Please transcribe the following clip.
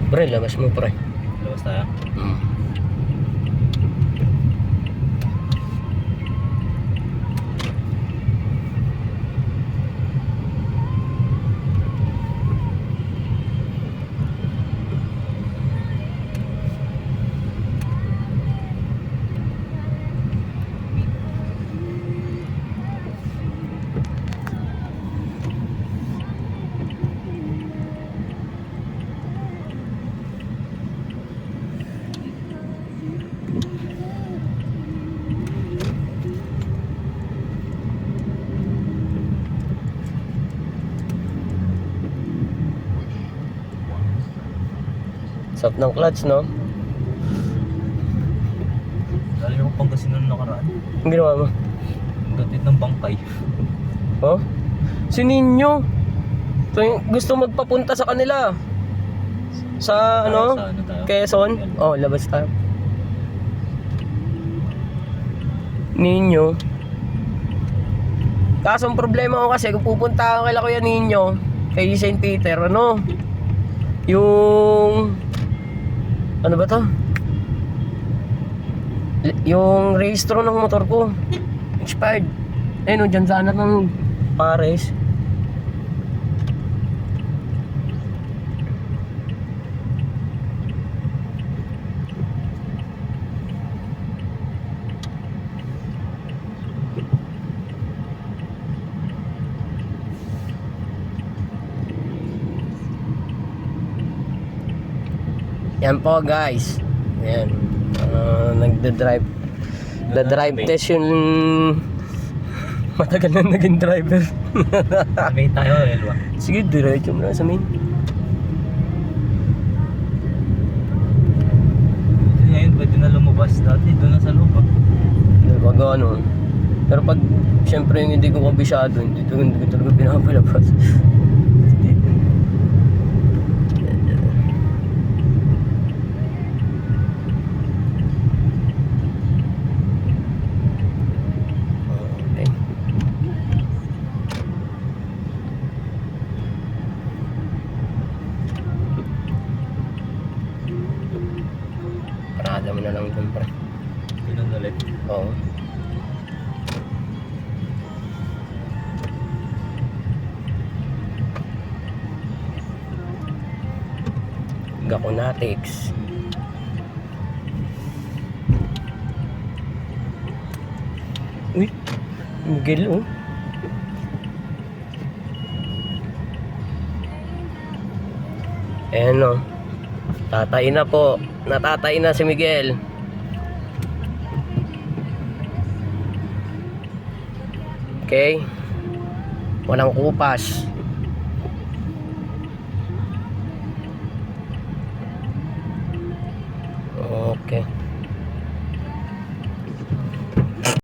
Pre, labas mo pre. Labas tayo. Sarap ng clutch, no? Dali mo pang kasi nung nakaraan. Ang ginawa mo? Gatid ng bangkay. Oh? Si Ninyo. So, gusto magpapunta sa kanila. Sa ano? Sa ano tayo? Quezon. Oh, labas tayo. Ninyo. Kaso ang problema ko kasi kung pupunta ako kay Kuya Ninyo, kay St. Peter, ano? Yung ano ba to? Yung registro ng motor ko expired. Ayun, dyan sa anak ng pares. Yan po guys. Ayan. Nagda-drive. The-drive test yung matagal na naging driver. May tayo, Elwa. Sige, diretso mo na sa main. Ngayon, pwede na lumabas. Dati, doon na sa loob. Pag ano. Pero pag siyempre yung hindi ko kabisado, hindi ko talaga pinapalabas. Parada mo na lang dun, pre. Ganun ulit. Oo. Gaconatics. Uy, Miguel, oh. Ayan, oh. Tatay na po. Natatay na si Miguel. Okay. Walang kupas. Okay.